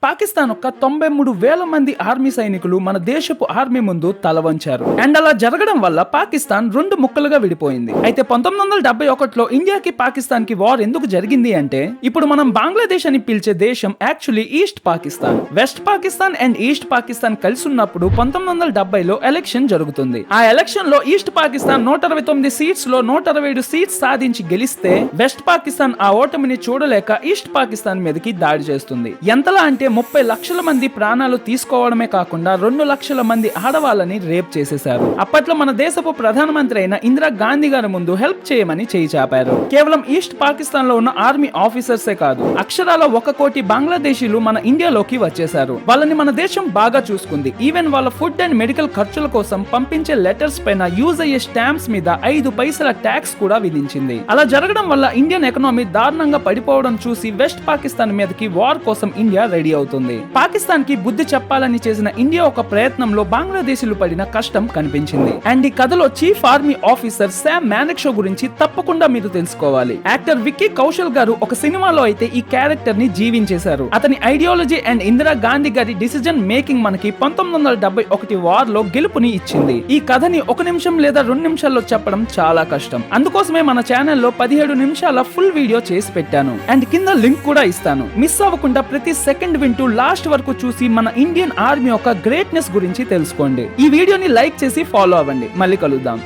పాకిస్తాన్ ఒక 93,000 మంది ఆర్మీ సైనికులు మన దేశపు ఆర్మీ ముందు తల వంచారు. అండ్ అలా జరగడం వల్ల పాకిస్తాన్ 2 ముక్కలుగా విడిపోయింది. అయితే 1971లో ఇండియాకి పాకిస్తాన్ కి వార్ ఎందుకు జరిగింది అంటే, ఇప్పుడు మనం బంగ్లాదేశ్ అని పిలిచే దేశం actually east Pakistan. West Pakistan and east Pakistan కలిసి ఉన్నప్పుడు 1970లో ఎలక్షన్ జరుగుతుంది. ఆ ఎలక్షన్ లో ఈస్ట్ పాకిస్తాన్ 129 సీట్స్ లో 127 సీట్స్ సాధించి గెలిస్తే, వెస్ట్ పాకిస్తాన్ ఆ ఓటమిని చూడలేక ఈస్ట్ పాకిస్తాన్ మీదకి దాడి చేస్తుంది. ఎంతలా అంటే 30 లక్షల మంది ప్రాణాలు తీసుకోవడమే కాకుండా 2 లక్షల మంది ఆడవాళ్ళని రేప్ చేసేశారు. అప్పట్లో మన దేశపు ప్రధానమంత్రి అయిన ఇందిరా గాంధీ గారి ముందు హెల్ప్ చేయమని చేయి చాపారు. కేవలం ఈస్ట్ పాకిస్తాన్ లో ఉన్న ఆర్మీ ఆఫీసర్సే కాదు, అక్షరాల 1 కోటి బంగ్లాదేశీలు మన ఇండియాలోకి వచ్చేశారు. వాళ్ళని మన దేశం బాగా చూసుకుంది. ఈవెన్ వాళ్ళ ఫుడ్ అండ్ మెడికల్ ఖర్చుల కోసం పంపించే లెటర్స్ పైన యూజ్ అయ్యే స్టాంప్స్ మీద 5 పైసల ట్యాక్స్ కూడా విధించింది. అలా జరగడం వల్ల ఇండియన్ ఎకనామీ దారుణంగా పడిపోవడం చూసి వెస్ట్ పాకిస్తాన్ మీదకి వార్ కోసం ఇండియా రెడీ అవుతుంది. పాకిస్తాన్ కి బుద్ధి చెప్పాలని చేసిన ఇండియా ఒక ప్రయత్నంలో బంగ్లాదేశీలు పడిన కష్టం కనిపించింది. అండ్ ఈ కథలో చీఫ్ ఆర్మీ ఆఫీసర్ శామ్ మానెక్షో గురించి తప్పకుండా మీరు తెలుసుకోవాలి. యాక్టర్ విక్కీ కౌశల్ గారు ఒక సినిమాలో అయితే ఈ క్యారెక్టర్ ని జీవించేశారు. అతని ఐడియాలజీ అండ్ ఇందిరా గాంధీ గారి డిసిజన్ మేకింగ్ మనకి 1971 వార్ లో గెలుపుని ఇచ్చింది. ఈ కథని 1 నిమిషం లేదా 2 నిమిషాల్లో చెప్పడం చాలా కష్టం. అందుకోసమే మన ఛానల్లో 17 నిమిషాల ఫుల్ వీడియో చేసి పెట్టాను. అండ్ కింద లింక్ కూడా ఇస్తాను. మిస్ అవ్వకుండా ప్రతి సెకండ్ వింటూ లాస్ట్ వరకు చూసి మన ఇండియన్ ఆర్మీ యొక్క గ్రేట్నెస్ గురించి తెలుసుకోండి. ఈ వీడియోని లైక్ చేసి ఫాలో అవ్వండి. మళ్ళీ కలుద్దాం.